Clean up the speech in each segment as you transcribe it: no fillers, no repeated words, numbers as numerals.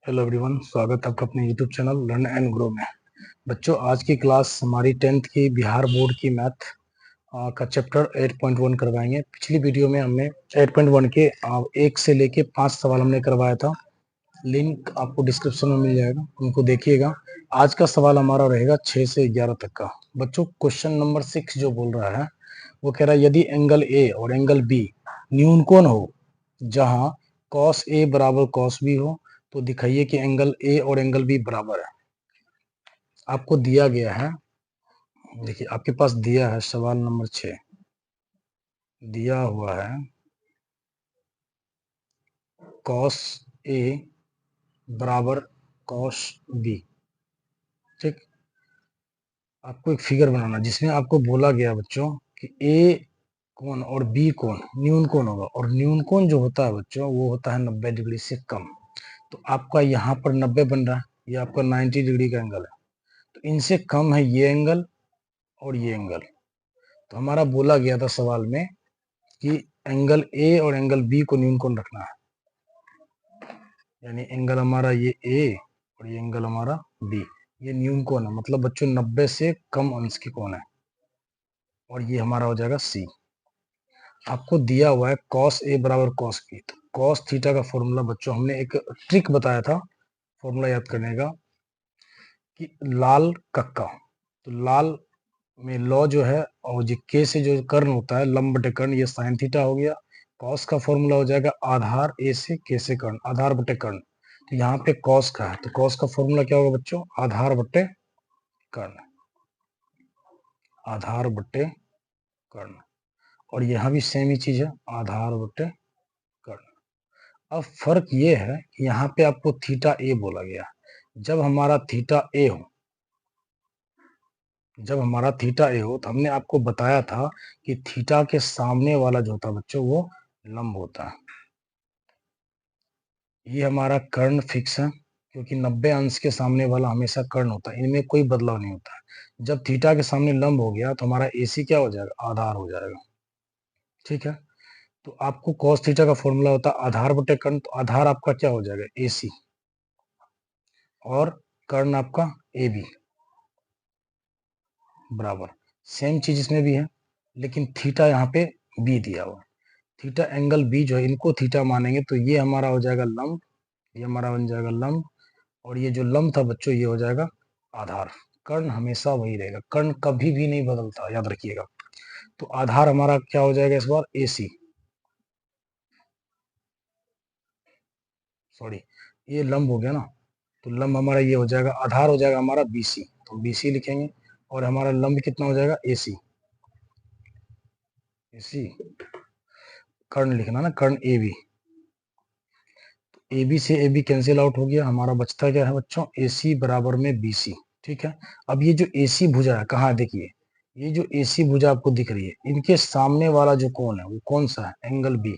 Hello everyone, स्वागत है आपका अपने YouTube channel learn and grow में। बच्चों, आज की क्लास हमारी 10th की बिहार बोर्ड की मैथ का चैप्टर 8.1 करवाएंगे। पिछली वीडियो में हमने 8.1 के 1 से लेके 5 सवाल हमने करवाया था। लिंक आपको डिस्क्रिप्शन में मिल जाएगा, उनको देखिएगा। आज का सवाल हमारा रहेगा 6 से 11 तक का। बच्चों, क्वेश्चन नंबर 6 जो बोल रहा है वो कह रहा है यदि एंगल ए और एंगल बी न्यूनकोण हो जहां cos ए बराबर cos बी हो तो दिखाइए कि एंगल ए और एंगल बी बराबर है। आपको दिया गया है, देखिए आपके पास दिया है सवाल नंबर 6, दिया हुआ है cos ए बराबर cos बी। ठीक, आपको एक फिगर बनाना जिसमें आपको बोला गया बच्चों कि ए कोण और बी कोण न्यून कोण होगा, और न्यून कोण जो होता है बच्चों वो होता है 90 डिग्री से कम। तो आपका यहाँ पर 90 बन रहा है, ये आपका 90 डिग्री का एंगल है। तो इनसे कम है ये एंगल और ये एंगल। तो हमारा बोला गया था सवाल में कि एंगल ए और एंगल बी को न्यून कोण रखना है, यानी एंगल हमारा ये ए और ये एंगल हमारा बी, ये न्यून कोण है, मतलब बच्चों 90 से कम अंश के कोण है, और ये हमारा हो जाएगा सी। आपको दिया हुआ है cos ए बराबर cos बी। तो cos थीटा का फॉर्मूला बच्चों हमने एक ट्रिक बताया था फॉर्मूला याद करने का कि लाल कक्का, तो लाल में लॉ जो है और जो के से जो कर्ण होता है लंब बटे कर्ण, ये साइन थीटा हो गया। कॉस का फॉर्मूला हो जाएगा आधार ए से के से कर्ण, आधार बटे कर्ण। तो यहाँ पे कॉस का है, तो कॉस का फॉर्मूला क्या होगा बच्चों? आधार बटे कर्ण, आधार बटे कर्ण। और यहाँ भी सेम ही चीज है, आधार बटे कर्ण। अब फर्क ये है कि यहाँ पे आपको थीटा ए बोला गया। जब हमारा थीटा ए हो, जब हमारा थीटा ए हो तो हमने आपको बताया था कि थीटा के सामने वाला जो होता है बच्चों वो लंब होता है। ये हमारा कर्ण फिक्स है क्योंकि 90 अंश के सामने वाला हमेशा कर्ण होता है, इनमें कोई बदलाव नहीं होता है। जब थीटा के सामने लंब हो गया तो हमारा एसी क्या हो जाएगा? आधार हो जाएगा। ठीक है, तो आपको cos थीटा का फॉर्मूला होता है आधार बटे कर्ण, तो आधार आपका क्या हो जाएगा? एसी, और कर्ण आपका ए बी बराबर। सेम चीज इसमें भी है, लेकिन थीटा यहाँ पे बी दिया हुआ है। थीटा एंगल बी जो है इनको थीटा मानेंगे तो ये हमारा हो जाएगा लंब, ये हमारा बन जाएगा लंब, और ये जो लंब था बच्चों ये हो जाएगा आधार। कर्ण हमेशा वही रहेगा, कर्ण कभी भी नहीं बदलता, याद रखिएगा। तो आधार हमारा क्या हो जाएगा इस बार? एसी, सॉरी ये लंब हो गया ना, तो लंब हमारा ये हो जाएगा, आधार हो जाएगा हमारा बीसी, तो बीसी लिखेंगे, और हमारा लंब कितना हो जाएगा? AC, AC. कर्ण लिखना ना, कर्ण ए बी, ए बी से ए बी कैंसिल आउट हो गया, हमारा बचता क्या है बच्चों? एसी बराबर में बीसी। ठीक है, अब ये जो एसी भुजा है कहाँ? देखिए ये जो एसी भुजा आपको दिख रही है, इनके सामने वाला जो कोण है वो कौन सा है? एंगल बी,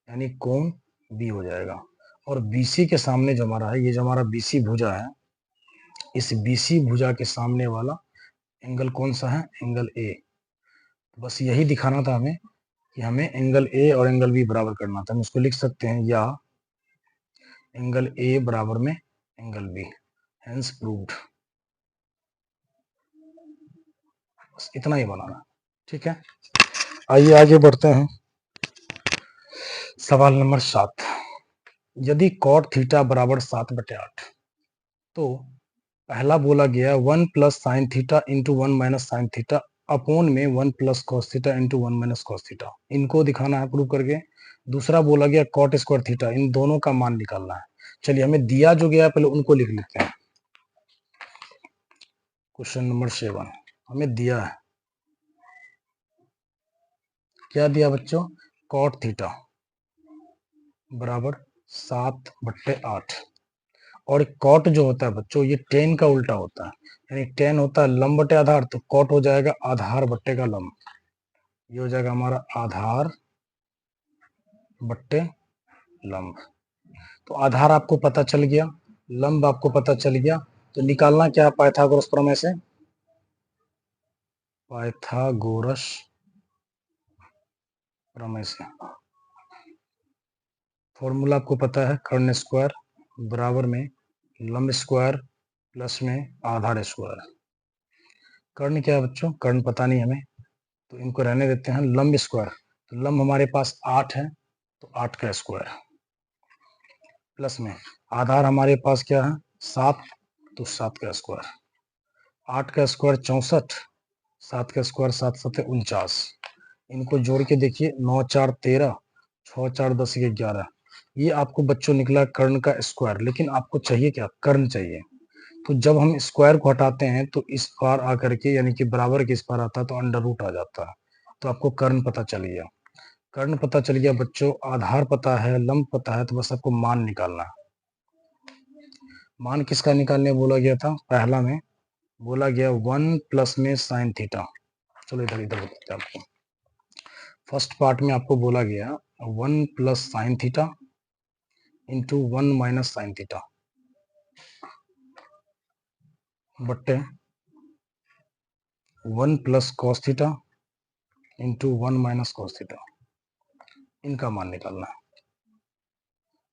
यानी कोण बी हो जाएगा। और बीसी के सामने जो हमारा है, ये जो हमारा बीसी भुजा है, इस बीसी भुजा के सामने वाला एंगल कौन सा है? Angle A. बस यही दिखाना था हमें कि हमें एंगल ए और एंगल बी बराबर करना था। हम इसको लिख सकते हैं या एंगल ए बराबर में एंगल बी, हेंस प्रूव्ड। बस इतना ही बनाना। ठीक है, आइए आगे बढ़ते हैं। सवाल नंबर 7, यदि cot थीटा बराबर 7/8 तो पहला बोला गया 1 plus sine theta into 1 minus sine theta upon में 1 plus cos theta into 1 minus cos theta, इनको दिखाना है प्रूव करके। दूसरा बोला गया cot स्क्वायर थीटा, इन दोनों का मान निकालना है। चलिए हमें दिया जो गया है पहले उनको लिख लेते हैं। क्वेश्चन नंबर 7 हमें दिया है, क्या दिया बच्चों? cot थीटा बराबर 7/8, और कॉट जो होता है बच्चों ये टेन का उल्टा होता है, यानी टेन होता है लंब बटे आधार, तो कॉट हो जाएगा आधार बट्टे का लंब। ये हो जाएगा हमारा आधार बट्टे लंब। तो आधार आपको पता चल गया, लंब आपको पता चल गया, तो निकालना क्या है? पाइथागोरस प्रमेय से, पाइथागोरस प्रमेय से फॉर्मूला आपको पता है, कर्ण स्क्वायर बराबर में लंब स्क्वायर प्लस में आधार स्क्वायर। कर्ण क्या है बच्चों? कर्ण पता नहीं हमें, तो इनको रहने देते हैं। लंब स्क्वायर, तो लंब हमारे पास 8 है, तो 8 का स्क्वायर प्लस में आधार हमारे पास क्या है? 7, तो 7 का स्क्वायर। 8 का स्क्वायर 64, 7 का स्क्वायर 7 7 49। इनको जोड़ के देखिए, 9 4 13, 6 4 10 11। ये आपको बच्चों निकला कर्ण का स्क्वायर, लेकिन आपको चाहिए क्या? कर्ण चाहिए। तो जब हम स्क्वायर को हटाते हैं तो इस पार आकर के, यानी कि बराबर के इस पार आता है तो अंडर रूट आ जाता है। तो आपको कर्ण पता चल गया। कर्ण पता चल गया बच्चों, आधार पता है, लंब पता है, तो बस आपको मान निकालना है। मान किसका निकालने बोला गया था? पहला में बोला गया 1 प्लस में साइन थीटा। चलो इधर इधर बताते हैं आपको। फर्स्ट पार्ट में आपको बोला गया 1 plus sine theta into 1 minus sine theta बट्टे 1 plus cos theta into 1 minus cos theta. इनका मान निकालना है।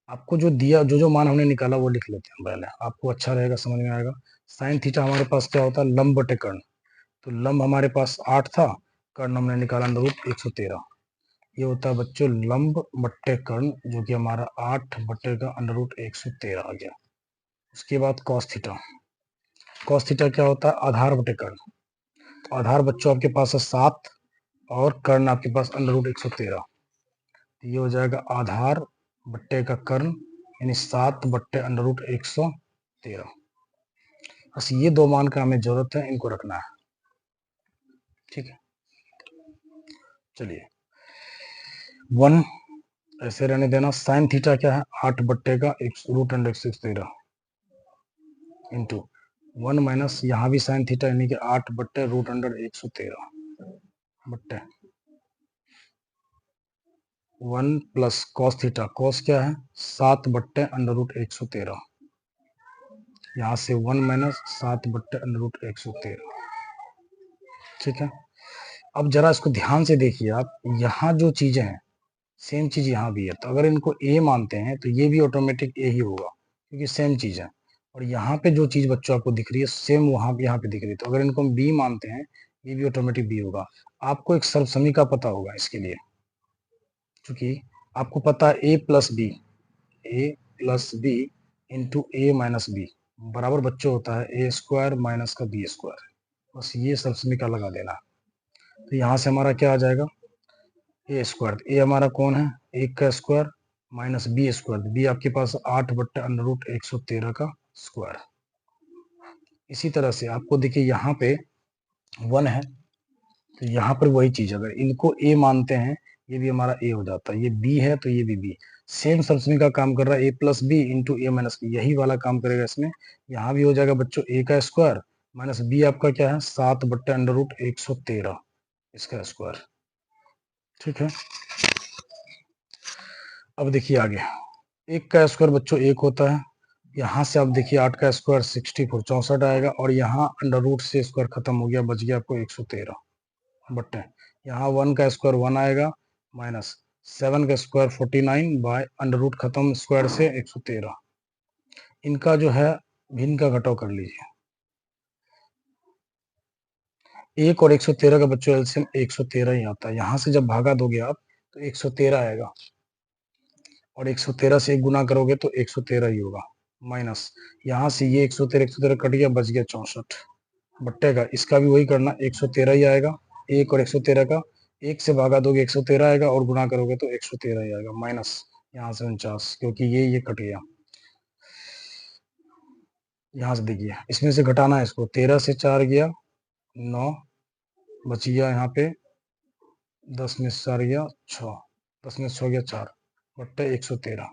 आपको जो दिया, जो मान हमने निकाला वो लिख लेते हैं पहले, आपको अच्छा रहेगा, समझ में आएगा। साइन थीटा हमारे पास क्या होता है? लंब बटे कर्ण। तो लंब हमारे पास 8 था, कर्ण हमने निकाला अंडर रूट 113। ये होता है बच्चों लंब बट्टे कर्ण, जो कि हमारा 8 बट्टे का अंडर रूट 113 आ गया। उसके बाद कॉस थीटा। कॉस थीटा क्या होता है? आधार बटे कर्ण। तो आधार बच्चों आपके पास है 7 और कर्ण आपके पास अंडर रूट 113। ये हो जाएगा आधार बट्टे का कर्ण, यानी 7 बट्टे अंडर रूट 113। बस ये दो मान का हमें जरूरत है, इनको रखना है। ठीक है, चलिए 1 ऐसे रहने देना। साइन थीटा क्या है? 8 बट्टे का रूट अंडर 113 इंटू 1 माइनस, यहाँ भी साइन थीटा यानी कि 8 बट्टे रूट अंडर 113 बट्टे 1 प्लस कॉस थीटा। कॉस क्या है? 7 बट्टे अंडर रूट 113। यहाँ से 1 माइनस 7 बट्टे अंडर रूट 113। ठीक है, अब जरा इसको ध्यान से देखिए आप, यहाँ जो चीजें हैं सेम चीज यहाँ भी है। तो अगर इनको ए मानते हैं तो ये भी ऑटोमेटिक ए ही होगा, क्योंकि सेम चीज है। और यहाँ पे जो चीज बच्चों आपको दिख रही है सेम वहां पे यहाँ पे दिख रही है। तो अगर इनको हम बी मानते हैं, ये भी ऑटोमेटिक बी होगा। आपको एक सर्वसमीका पता होगा इसके लिए, क्योंकि आपको पता है ए प्लस बी इंटू ए माइनस बी बराबर बच्चों होता है ए स्क्वायर माइनस का बी स्क्वायर। बस ये सर्वसमीका लगा देना। तो यहाँ से हमारा क्या आ जाएगा? ए स्क्वायर। ए हमारा कौन है? 1 का square minus B square. B आपके पास 8 बट्टे अंडर रूट 113 का स्क्वायर। इसी तरह से आपको देखिए यहाँ पे 1 है, तो यहाँ पर वही चीज, अगर इनको ए मानते हैं ये भी हमारा ए हो जाता है। ये बी है तो ये भी बी। सेम सर्वसमीका का काम कर रहा है, ए प्लस बी इंटू ए माइनस बी, यही वाला काम करेगा इसमें। यहाँ भी हो जाएगा बच्चों ए का स्क्वायर माइनस बी आपका क्या है? 7 बट्टे अंडर रूट 113 इसका स्क्वायर। ठीक है, अब देखिए आगे। 1 का स्क्वायर बच्चों 1 होता है। यहाँ से आप देखिए 8 का स्क्वायर 64 64 आएगा, और यहाँ अंडर रूट से स्क्वायर खत्म हो गया, बच गया आपको 113 बट्टे। यहाँ 1 का स्क्वायर 1 आएगा माइनस 7 का स्क्वायर 49 बाय अंडर रूट खत्म स्क्वायर से 113। इनका जो है भिन्न का घटाव कर लीजिए। 1 और 113 का बच्चों एलसीएम 113 ही आता है। यहाँ से जब भागा दोगे आप तो 113 आएगा, और 113 से 1 गुना करोगे तो 113 ही होगा माइनस। यहाँ से ये 113 कट गया, बच गया 64 बट्टे का। इसका भी वही करना, 113 ही आएगा। 1 और 113 का 1 से भागा दोगे 113 आएगा, और गुना करोगे तो 113 ही आएगा माइनस यहाँ से 49, क्योंकि ये कट गया। यहाँ से देखिए इसमें से घटाना है इसको, 13 से 4 गया 9, बच गया यहाँ पे 10 में से 4 गया 6, 10 में से 6 गया 4 बट्टे 113।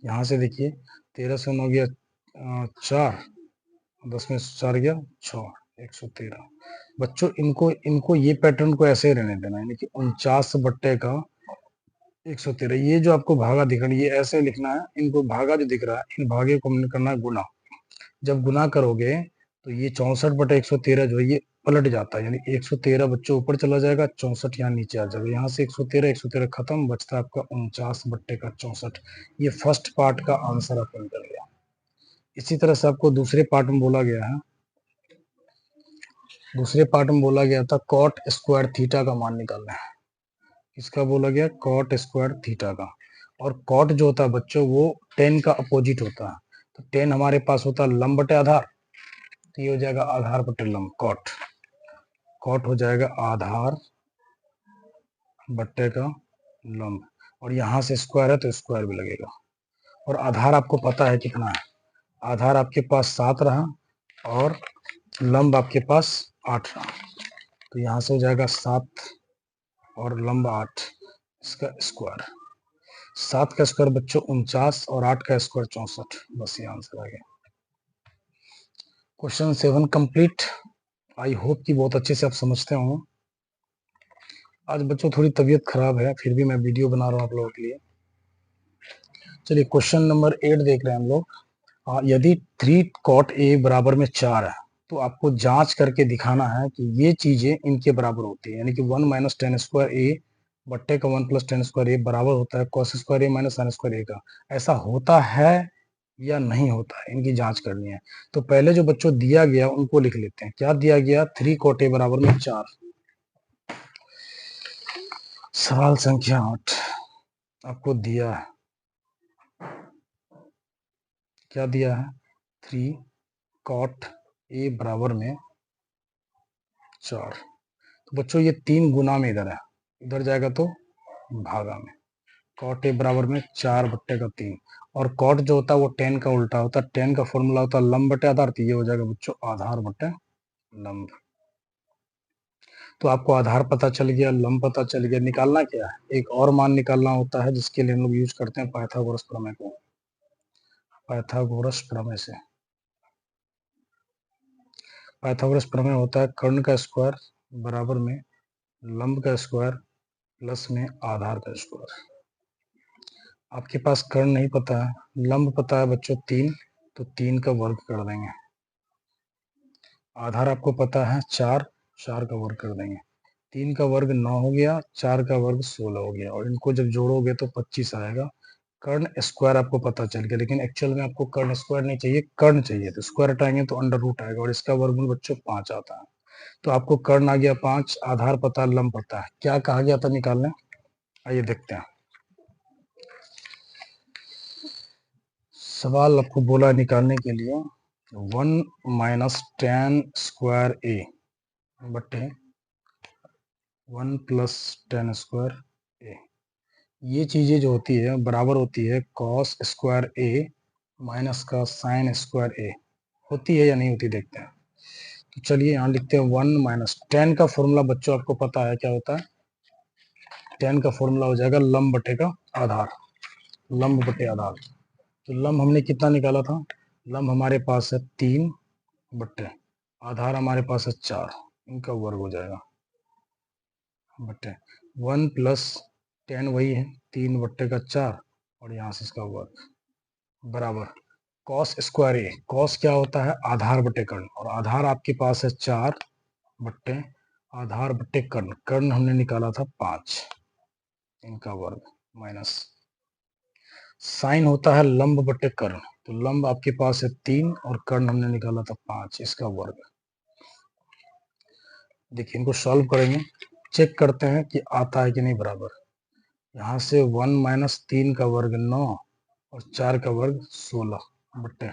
यहाँ से देखिए 13 से 9 गया 4, 10 में से 4 गया 6, 113। बच्चों इनको इनको ये पैटर्न को ऐसे ही रहने देना, यानी कि 49 बट्टे का 113। ये जो आपको भागा दिख रहा है ये ऐसे लिखना है। इनको भागा जो दिख रहा है, इन भागे को हमने करना है गुना। जब गुना करोगे तो ये 64 बटे 113 जो है ये पलट जाता है, यानी 113 बच्चों ऊपर चला जाएगा, 64 यहाँ नीचे आ जाएगा। यहाँ से 113 खत्म, बचता है आपका 49 बट्टे का 64। ये फर्स्ट पार्ट का आंसर आपको निकल गया। इसी तरह से आपको दूसरे पार्ट में बोला गया है, दूसरे पार्ट में बोला गया था कॉट स्क्वायर थीटा का मान निकालना है। किसका बोला गया? कॉट स्क्वायर थीटा का। और कॉट जो होता है बच्चों वो टेन का अपोजिट होता है। तो टेन हमारे पास होता है लंब बटे आधार, तो ये हो जाएगा आधार बटे लंब। कॉट कॉट हो जाएगा आधार बट्टे का लंब, और यहाँ से स्क्वायर है तो स्क्वायर भी लगेगा। और आधार आपको पता है कितना है, आधार आपके पास 7 रहा और लंब आपके पास 8 रहा, तो यहाँ से हो जाएगा 7 और लंब 8, इसका स्क्वायर। 7 का स्क्वायर बच्चों 49 और 8 का स्क्वायर 64। बस ये आंसर आ गया। Question 7 complete. आई होप कि बहुत अच्छे से आप समझते होंगे। आज बच्चों थोड़ी तबीयत खराब है, फिर भी मैं वीडियो बना रहा हूँ आप लोगों के लिए। चलिए क्वेश्चन नंबर 8 देख रहे हैं हम लोग। यदि 3 cot a बराबर में 4 है तो आपको जांच करके दिखाना है कि ये चीजें इनके बराबर होती है, यानी कि 1 माइनस टेन स्क्वायर ए बट्टे का 1 प्लस टेन स्क्वायर ए बराबर होता है कॉस स्क्वायर ए माइनस साइन स्क्वायर ए का। ऐसा होता है या नहीं होता है, इनकी जांच करनी है। तो पहले जो बच्चों दिया गया उनको लिख लेते हैं। क्या दिया गया? 3 cot a बराबर में 4। सवाल संख्या 8 आपको दिया है, क्या दिया है? 3 cot a बराबर में 4। तो बच्चों ये 3 गुना में इधर है, इधर जाएगा तो भागा में। cot a बराबर में 4 बट्टे का 3, और cot जो होता है वो 10 का उल्टा होता है। 10 का फॉर्मूला होता है लंब बटे आधार, तो ये हो जाएगा बच्चों आधार बटे लंब। तो आपको आधार पता चल गया, लंब पता चल गया। निकालना क्या है? एक और मान निकालना होता है जिसके लिए हम लोग यूज करते हैं पाइथागोरस प्रमेय को। पाइथागोरस प्रमेय से, पाइथागोरस प्रमेय होता है कर्ण का स्क्वायर बराबर में लंब का स्क्वायर प्लस में आधार का स्क्वायर। आपके पास कर्ण नहीं पता है, लंब पता है बच्चों 3, तो 3 का वर्ग कर देंगे। आधार आपको पता है 4, 4 का वर्ग कर देंगे। 3 का वर्ग 9 हो गया, 4 का वर्ग 16 हो गया, और इनको जब जोड़ोगे तो 25 आएगा। कर्ण स्क्वायर आपको पता चल गया, लेकिन एक्चुअल में आपको कर्ण स्क्वायर नहीं चाहिए, कर्ण चाहिए। तो स्क्वायर हटाएंगे तो अंडर रूट आएगा, और इसका वर्गमूल बच्चों 5 आता है। तो आपको कर्ण आ गया 5, आधार पता, लंब पता है। क्या कहा गया था निकालने? आइए देखते हैं। सवाल आपको बोला निकालने के लिए 1 माइनस टेन स्क्वायर ए बटे 1 प्लस टेन स्क्वायर ए। ये चीजें जो होती है बराबर होती है कॉस स्क्वायर ए माइनस का साइन स्क्वायर ए। होती है या नहीं होती देखते हैं। तो चलिए यहाँ लिखते हैं 1 माइनस टेन का फॉर्मूला बच्चों आपको पता है क्या होता है? 10 का फॉर्मूला हो जाएगा लंब बटे का आधार, लंब बटे आधार। तो लंब हमने कितना निकाला था? लंब हमारे पास है 3 बट्टे आधार हमारे पास है 4, इनका वर्ग हो जाएगा बट्टे 1 प्लस 10 वही है 3 बट्टे का 4, और यहाँ से इसका वर्ग बराबर कॉस स्क्वायर ए। कॉस क्या होता है? आधार बट्टे कर्ण, और आधार आपके पास है 4 बट्टे आधार बट्टे कर्ण। कर्ण हमने निकाला था 5, इनका वर्ग माइनस साइन होता है लंब बट्टे कर्ण। तो लंब आपके पास है 3 और कर्ण हमने निकाला था 5, इसका वर्ग। देखिए इनको सॉल्व करेंगे, चेक करते हैं कि आता है कि नहीं बराबर। यहाँ से 1 माइनस 3 का वर्ग 9 और 4 का वर्ग 16 बट्टे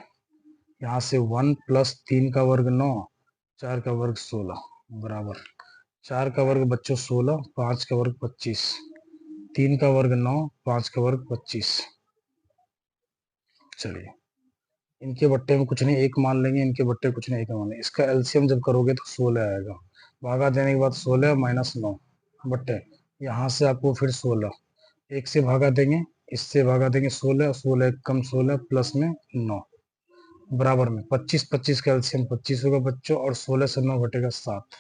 यहाँ से 1 प्लस 3 का वर्ग 9, 4 का वर्ग 16 बराबर 4 का वर्ग बच्चों 16, 5 का वर्ग 25, 3 का वर्ग 9, 5 का वर्ग 25। चलिए इनके बट्टे में कुछ नहीं, एक मान लेंगे, इनके बट्टे कुछ नहीं, एक मान लेंगे। इसका एलसीएम जब करोगे तो 16 आएगा। भागा देने के बाद 16 माइनस 9 बट्टे यहाँ से आपको फिर 16, एक से भागा देंगे, इससे भागा देंगे 16, 16 कम 16 प्लस में 9 बराबर में 25, 25 का एलसीएम 25 होगा बच्चों, और 16 से 9 घटेगा 7।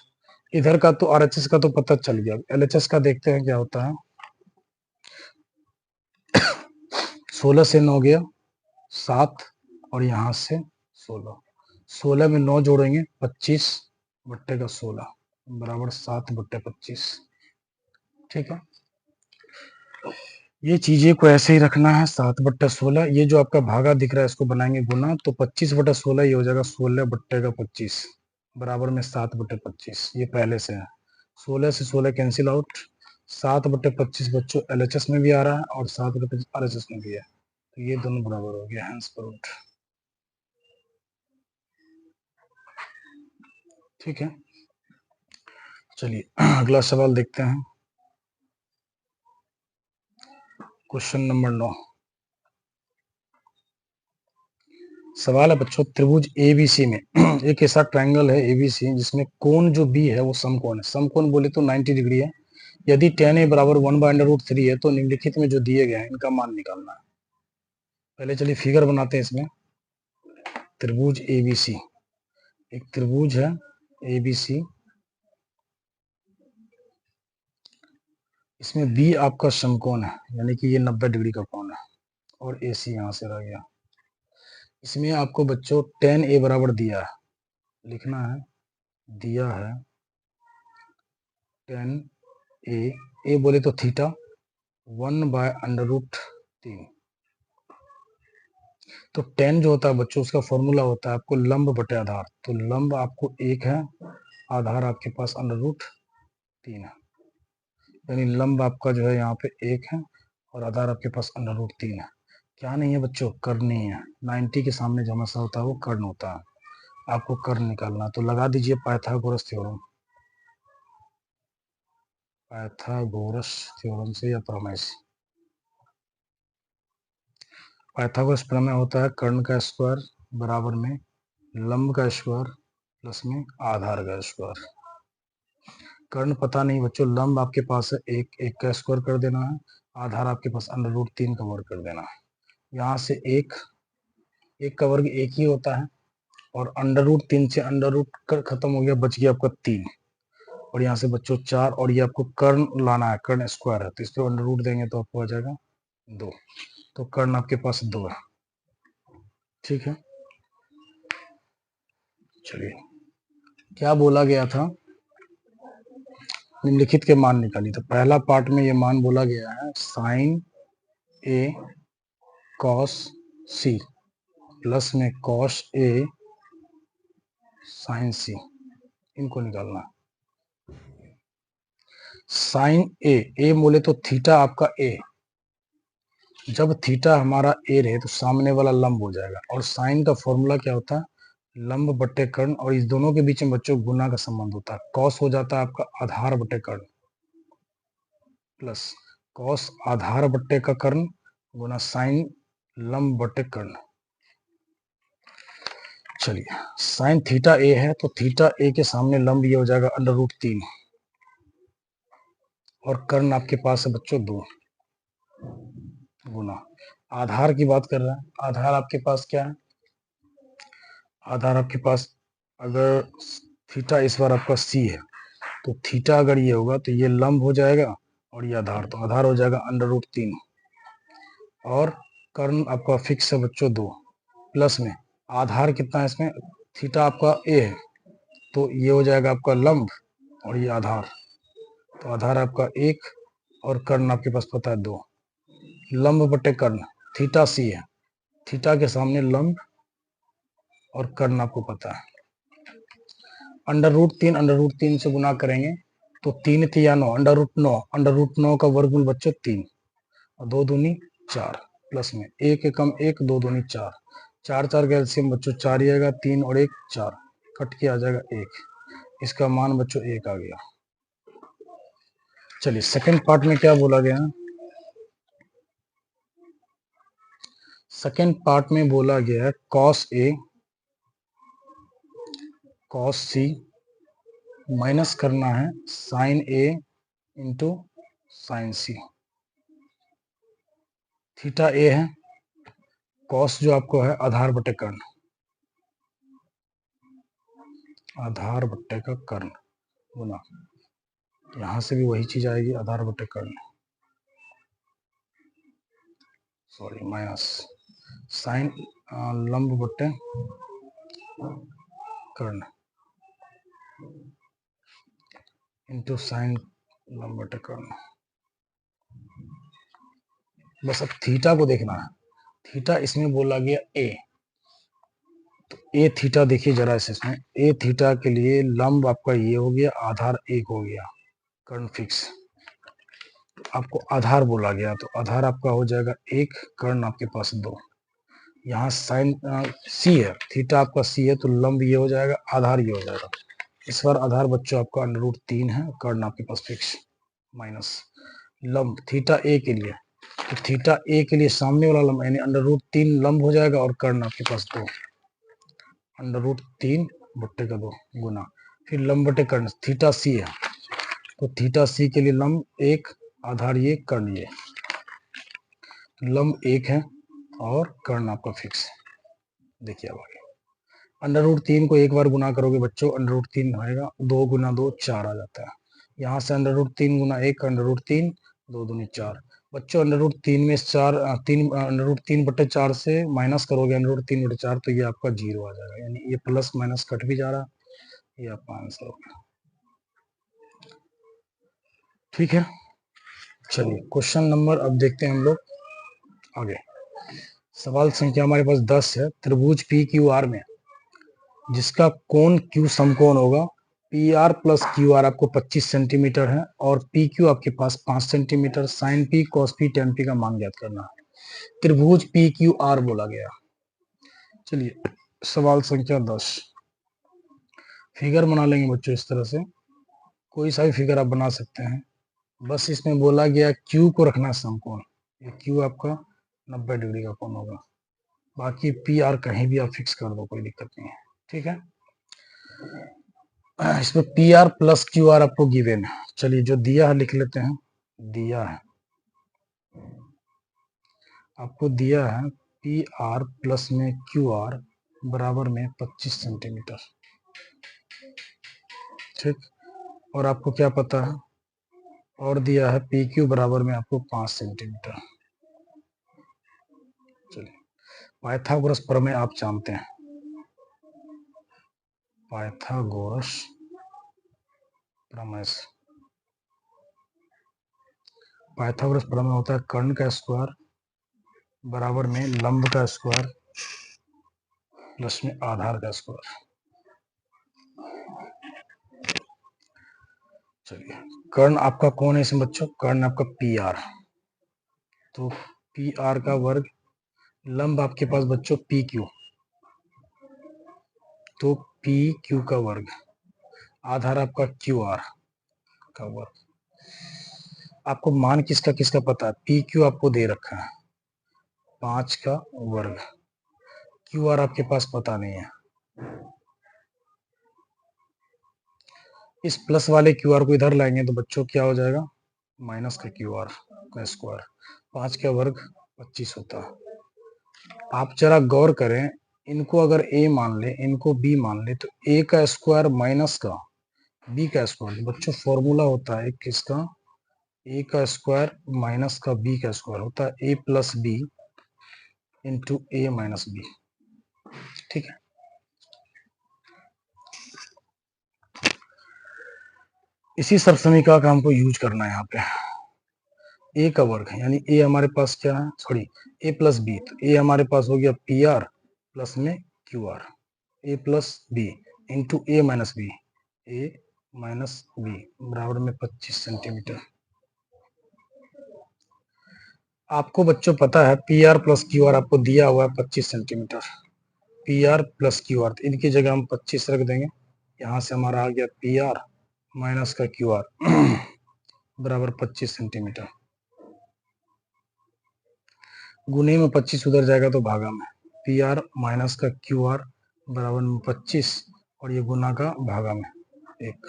इधर का तो आरएचएस का तो पता चल गया, एलएचएस का देखते हैं क्या होता है। 16 से 9 गया 7, और यहाँ से 16, 16 में 9 जोड़ेंगे 25 बट्टे का 16 बराबर 7 बट्टे 25। ठीक है, ये चीजें को ऐसे ही रखना है 7/16। ये जो आपका भागा दिख रहा है इसको बनाएंगे गुना, तो 25/16 ये हो जाएगा 16/25 बराबर में 7/25। ये पहले से है, 16 से 16 कैंसिल आउट, 7/25 बच्चों LHS में भी आ रहा है और 7/25 RHS में भी है, तो ये दोनों बराबर हो गया, हैंस प्रूव्ड। ठीक है, चलिए अगला सवाल देखते हैं। क्वेश्चन नंबर 9 सवाल है बच्चों, त्रिभुज ABC में एक ऐसा ट्रायंगल है ABC जिसमें कोण जो B है वो समकोण है। समकोण बोले तो 90 डिग्री है। यदि tan A बराबर 1/√3 है तो निम्नलिखित में जो दिए गए हैं इनका मान निकालना है। पहले चलिए फिगर बनाते हैं इसमें। त्रिभुज ABC, एक त्रिभुज है ABC, इसमें B आपका समकोण है, यानी कि ये 90 डिग्री का कोण है, और AC यहाँ से रह गया। इसमें आपको बच्चों tan A बराबर दिया है, लिखना है, दिया है tan A बोले तो थीटा 1/√3। तो tan जो होता है बच्चों उसका फॉर्मूला होता है आपको लंब बटे आधार, तो लंब आपको 1 है, आधार आपके पास √3 है, यानी लंब आपका जो है यहाँ पे 1 है और आधार आपके पास √3 है। क्या नहीं है बच्चों, कर्ण नहीं है। 90 के सामने जो हमेशा होता है वो कर्ण होता है, आपको कर्ण निकालना, तो लगा दीजिए पाइथागोरस थ्योरम, पाइथागोरस थ्योरम से या प्रमेय से। पाइथागोरस प्रमेय होता है कर्ण का स्क्वायर बराबर में लंब का स्क्वायर प्लस में आधार का स्क्वायर। कर्ण पता नहीं बच्चों, लंब आपके पास है 1 का स्क्वायर कर देना है, आधार आपके पास √3 का वर्ग कर देना है। यहाँ से 1 का वर्ग 1 ही होता है, और √3 से अंडर रूट खत्म हो गया, बच गया आपका 3, और यहाँ से बच्चों 4, और ये आपको कर्ण लाना है, कर्ण स्क्वायर है तो इस पर √ देंगे तो आपको आ जाएगा 2, तो कर्ण आपके पास 2 है। ठीक है, चलिए क्या बोला गया था, निम्नलिखित के मान निकालिए। तो पहला पार्ट में ये मान बोला गया है sin A cos C plus में cos A sin C, इनको निकालना है। sin A बोले तो थीटा आपका A, जब थीटा हमारा A रहे तो सामने वाला लंब हो जाएगा, और साइन का फॉर्मूला क्या होता है, लंब बट्टे कर्ण, और इस दोनों के बीच में बच्चों गुना का संबंध होता है। कॉस हो जाता है आपका आधार बट्टे कर्ण, प्लस कॉस आधार बट्टे का कर्ण गुना साइन लंब बट्टे कर्ण। चलिए साइन थीटा A है तो थीटा A के सामने लंब ये हो जाएगा √3, और कर्ण आपके पास है बच्चों 2 गुना आधार की बात कर रहे हैं। आधार आपके पास क्या है, आधार आपके पास अगर थीटा इस बार आपका C है तो थीटा अगर ये होगा तो ये लंब हो जाएगा, और ये आधार, तो आधार हो जाएगा √3, और कर्ण आपका फिक्स है बच्चों 2, प्लस में आधार कितना है इसमें, थीटा आपका A है तो ये हो जाएगा आपका लंब, और ये आधार, तो आधार आपका 1 और कर्ण आपके पास पता है 2, लंब बटे कर्ण, थीटा C है, थीटा के सामने लंब और कर्ण आपको पता है। √3 से गुना करेंगे तो 3 या 9, √9 का वर्गमूल बच्चों 3, और 2 दूनी 4, प्लस में 1 एकम 1, 2 दूनी 4, 4 4 का एलसीएम बच्चों 4 ही आएगा, 3 और 1 4, कट के आ जाएगा 1, इसका मान बच्चों 1 आ गया। चलिए सेकंड पार्ट में क्या बोला गया, सेकंड पार्ट में बोला गया है cos A cos C minus करना है sin A into sin C। Theta A है, cos जो आपको है आधार बटे कर्ण, आधार बट्टे का कर्ण गुना, यहां से भी वही चीज आएगी, आधार बटे कर्ण, सॉरी माइनस साइन लंब बट्टे कर्ण इंटू साइन लंब बटे कर्ण। बस अब थीटा को देखना है। थीटा इसमें बोला गया ए, तो ए थीटा देखिए जरा इसमें, ए थीटा के लिए लंब आपका ये हो गया, आधार 1 हो गया, कर्ण फिक्स। आपको आधार बोला गया तो आधार आपका हो जाएगा 1, कर्ण आपके पास 2। यहाँ साइन सी है, थीटा आपका सी है, तो लंब ये हो जाएगा, आधार ये हो जाएगा। इस बार आधार बच्चों आपका √3 है, कर्ण आपके पास फिक्स, माइनस लंब थीटा ए के लिए, तो थीटा ए के लिए सामने वाला लंब यानी √3 लंब हो जाएगा, और कर्ण आपके पास 2, √3 बट्टे का 2 गुना, फिर लंब बटे कर्ण, थीटा सी है, तो थीटा सी के लिए लंब 1, आधार ये, कर्ण ये, लंब 1 है और कर्ण आपका फिक्स। देखिए अब आगे √3 को एक बार गुना करोगे बच्चों, √3 होएगा, 2 गुना 2 4 आ जाता है। यहाँ से √3 गुना 1, √3, 2 दूनी 4। बच्चों √3 में 4 √3 बटे 4 से माइनस करोगे √3 बटे 4, तो ये आपका 0 आ जाएगा, यानी ये प्लस माइनस कट भी जा रहा है। ये आपका आंसर हो गया। ठीक है, चलिए क्वेश्चन नंबर अब देखते हैं हम लोग आगे। सवाल संख्या हमारे पास 10 है। त्रिभुज पी क्यू आर में जिसका कोण क्यू समकोण होगा, P R plus Q R आपको 25 सेंटीमीटर है, और पी क्यू आपके पास 5 centimetre, sine P cos P tan P का मान ज्ञात करना है। त्रिभुज पी क्यू आर बोला गया। चलिए सवाल संख्या 10, फिगर बना लेंगे बच्चों इस तरह से, कोई सा भी फिगर आप बना सकते हैं। बस इसमें बोला गया क्यू को रखना समकोण, ये क्यू आपका 90 डिग्री का कोण होगा, बाकी पी आर कहीं भी आप फिक्स कर दो, कोई दिक्कत नहीं है। ठीक है, इसमें P R plus Q R आपको गिवन है। चलिए जो दिया है लिख लेते हैं। दिया है आपको, दिया है पी आर प्लस में क्यू आर बराबर में 25 सेंटीमीटर। ठीक, और आपको क्या पता है, और दिया है पी क्यू बराबर में आपको 5 सेंटीमीटर। चलिए पाइथागोरस प्रमेय आप जानते हैं, पाइथागोरस प्रमेय, पाइथागोरस प्रमेय होता है कर्ण का स्क्वायर बराबर में लंब का स्क्वायर प्लस में आधार का स्क्वायर। चलिए कर्ण आपका कौन है इसमें बच्चों, कर्ण आपका पी आर, तो पी आर का वर्ग, लंब आपके पास बच्चों पी क्यू, तो पी क्यू का वर्ग, आधार आपका क्यू आर का वर्ग। आपको मान किसका किसका पता है, पी क्यू आपको दे रखा है 5 का वर्ग, क्यू आर आपके पास पता नहीं है। इस प्लस वाले क्यू आर को इधर लाएंगे तो बच्चों क्या हो जाएगा, माइनस का क्यू आर का स्क्वायर, 5 का वर्ग 25 होता है। आप जरा गौर करें, इनको अगर ए मान ले, इनको बी मान ले, तो ए का स्क्वायर माइनस का बी का स्क्वायर, बच्चों फॉर्मूला होता है किसका, ए का स्क्वायर माइनस का बी का स्क्वायर होता है ए प्लस बी इंटू ए माइनस बी। ठीक है, इसी सब समीकरण का हमको यूज करना है यहाँ पे। ए का वर्ग यानी ए हमारे पास क्या है, सॉरी ए प्लस बी, तो ए हमारे पास हो गया पी आर प्लस में क्यू आर, ए प्लस बी इंटू ए माइनस बी, ए माइनस बी बराबर में 25 सेंटीमीटर। आपको बच्चों पता है P R plus Q R आपको दिया हुआ है 25 centimetre, P R plus Q are, तो इनकी जगह हम 25 रख देंगे। यहाँ से हमारा आ गया पी आर माइनस का क्यू आर बराबर 25 सेंटीमीटर, गुने में 25 उधर जाएगा तो भागा में, पी आर माइनस का क्यू आर बराबर में 25 और ये गुना का भागा में 1,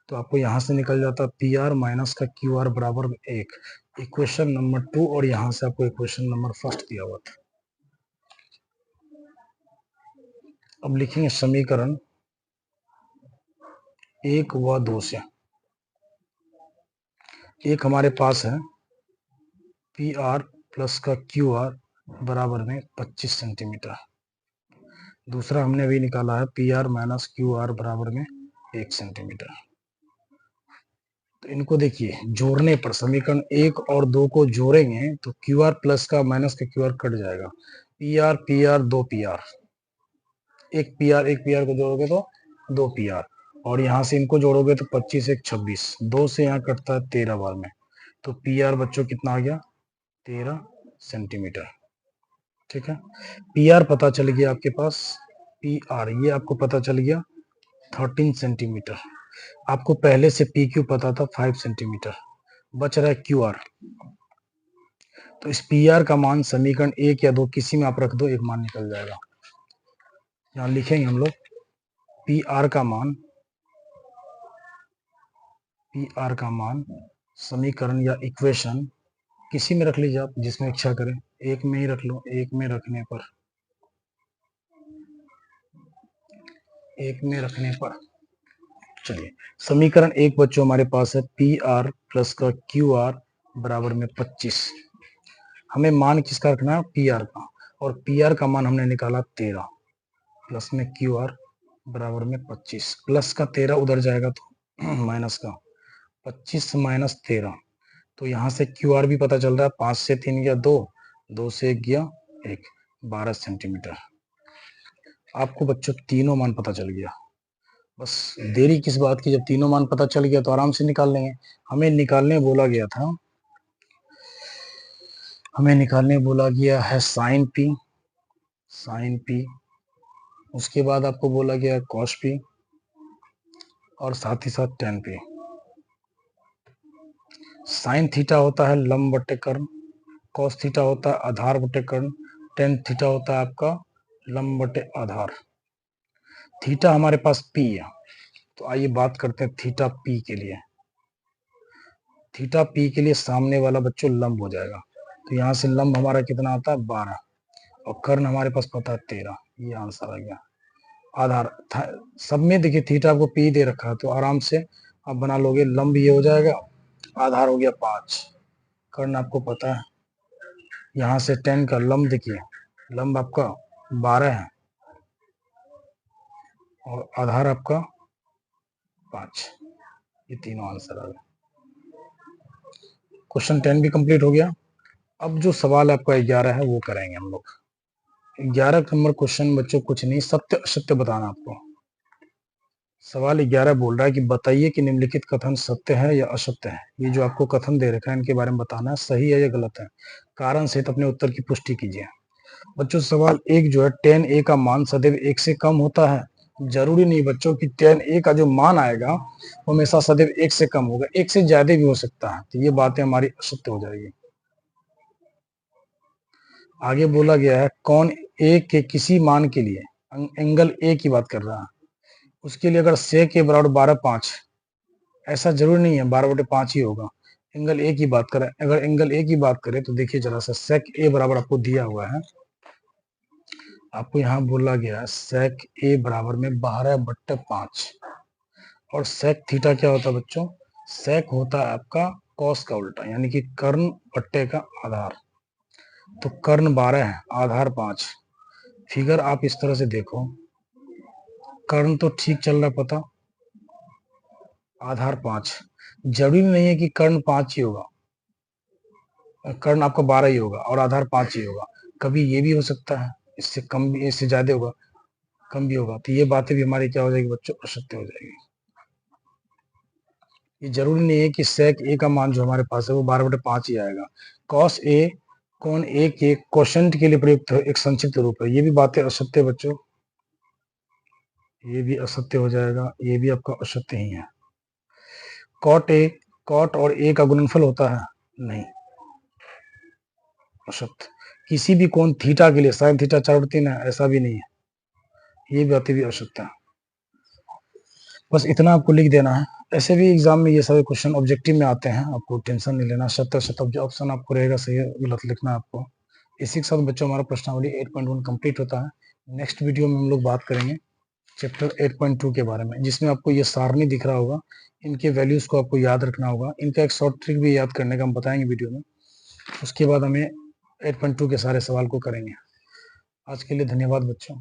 तो आपको यहाँ से निकल जाता पी आर माइनस का क्यू आर बराबर 1, इक्वेशन नंबर 2, और यहाँ से आपको इक्वेशन नंबर 1 दिया हुआ था। अब लिखेंगे समीकरण 1 व 2 से। एक हमारे पास है पी आर प्लस का क्यू आर बराबर में 25 सेंटीमीटर, दूसरा हमने अभी निकाला है P R minus Q R बराबर में 1 सेंटीमीटर। तो इनको देखिए जोड़ने पर समीकरण 1 और 2 को जोड़ेंगे तो क्यू आर प्लस का माइनस का क्यू आर कट जाएगा, पी आर 2 पी आर, एक पी आर को जोड़ोगे तो 2 पी आर, और यहाँ से इनको जोड़ोगे तो 25 एक 26, 2 से यहाँ कटता है 13 बार में, तो पी आर बच्चों कितना आ गया 13 सेंटीमीटर। ठीक है, पी आर पता चल गया आपके पास, पी आर ये आपको पता चल गया 13 सेंटीमीटर। आपको पहले से पी क्यू पता था 5 सेंटीमीटर, बच रहा है क्यू आर। तो इस पी आर का मान समीकरण 1 या 2 किसी में आप रख दो, एक मान निकल जाएगा। यहाँ लिखेंगे हम लोग पी आर का मान समीकरण या इक्वेशन किसी में रख लीजिए आप, जिसमें इच्छा करें, एक में ही रख लो। एक में रखने पर चलिए समीकरण 1 बच्चों हमारे पास है पी आर प्लस का क्यू आर बराबर में 25। हमें मान किसका रखना है पी आर का, और पी आर का मान हमने निकाला 13 प्लस में क्यू आर बराबर में 25, प्लस का 13 उधर जाएगा तो माइनस का 25 माइनस 13, तो यहाँ से क्यू आर भी पता चल रहा है, 5 से 3 गया 2, 2 से 1 गया 1, 12 सेंटीमीटर। आपको बच्चों तीनों मान पता चल गया, बस देरी किस बात की, जब तीनों मान पता चल गया तो आराम से निकाल लेंगे। हमें निकालने बोला गया है साइन पी, उसके बाद आपको बोला गया है कॉस पी, और साथ ही साथ टेन पी। साइन थीटा होता है लंब बटे कर्ण, कॉस थीटा होता है आधार बटे कर्ण, टेन थीटा होता है आपका लंब बटे आधार। थीटा हमारे पास पी है, तो आइए बात करते हैं थीटा पी के लिए। थीटा पी के लिए सामने वाला बच्चों लंब हो जाएगा, तो यहाँ से लंब हमारा कितना आता है 12, और कर्ण हमारे पास पता है 13, ये आंसर आ गया। आधार सब में देखिए थीटा आपको पी दे रखा है, तो आराम से आप बना लोगे, लंब ये हो जाएगा, आधार हो गया 5, कर्ण आपको पता है, यहाँ से 10 का लंब देखिए, लंब आपका 12 है और आधार आपका 5, ये तीनों आंसर आ गए। क्वेश्चन 10 भी कंप्लीट हो गया। अब जो सवाल आपका 11 है वो करेंगे हम लोग। 11 नंबर क्वेश्चन बच्चों कुछ नहीं, सत्य असत्य बताना आपको। सवाल 11 बोल रहा है कि बताइए कि निम्नलिखित कथन सत्य है या असत्य है। ये जो आपको कथन दे रखा है इनके बारे में बताना है, सही है या गलत है। कारण सहित अपने उत्तर की पुष्टि कीजिए। बच्चों सवाल 1 जो है tan a का मान सदैव 1 से कम होता है। जरूरी नहीं बच्चों कि tan a का जो मान आएगा वो हमेशा सदैव 1 से कम होगा, 1 से ज्यादा भी हो सकता है, तो ये बातें हमारी असत्य हो जाएगी। आगे बोला गया है कौन a के किसी मान के लिए, एंगल a की बात कर रहा है, उसके लिए अगर sec a बराबर 12/5, ऐसा जरूरी नहीं है 12/5 ही होगा, एंगल a की बात करें, अगर एंगल a की बात करें तो देखिए जरा सा sec a बराबर आपको दिया हुआ है, आपको यहाँ बोला गया है sec a बराबर में 12/5, और sec थीटा क्या होता है बच्चों, sec होता है आपका cos का उल्टा, यानी कि कर्ण बट्टे का आधार। तो कर्ण 12 है, आधार 5। फिगर आप इस तरह से देखो, कर्ण तो ठीक चल रहा है पता, आधार 5, जरूरी नहीं है कि कर्ण 5 ही होगा, कर्ण आपका 12 ही होगा और आधार 5 ही होगा, कभी ये भी हो सकता है, इससे कम भी, इससे ज्यादा होगा, कम भी होगा, तो ये बातें भी हमारी क्या हो जाएगी बच्चों, असत्य हो जाएगी। ये जरूरी नहीं है कि sec a का मान जो हमारे पास है वो 12/5 ही आएगा। cos a कौन a के क्वोशंट के लिए प्रयुक्त एक संक्षिप्त रूप है, ये भी बातें असत्य बच्चों, ये भी असत्य हो जाएगा, ये भी आपका असत्य ही है। cot और a का गुणनफल होता है, नहीं, असत्य। किसी भी कोण थीटा के लिए sin थीटा 4/3 है, ऐसा भी नहीं है, ये बातें भी असत्य है। बस इतना आपको लिख देना है। ऐसे भी एग्जाम में ये सारे क्वेश्चन ऑब्जेक्टिव में आते हैं, आपको टेंशन नहीं लेना, 70 ऑप्शन आपको रहेगा, सही गलत लिखना आपको। इसी के साथ बच्चों हमारा प्रश्नावली 8.1 कंप्लीट होता है। नेक्स्ट वीडियो में हम लोग बात करेंगे चैप्टर 8.2 के बारे में, जिसमें आपको ये सारणी दिख रहा होगा, इनके वैल्यूज को आपको याद रखना होगा, इनका एक शॉर्ट ट्रिक भी याद करने का हम बताएंगे वीडियो में। उसके बाद हमें 8.2 के सारे सवाल को करेंगे। आज के लिए धन्यवाद बच्चों।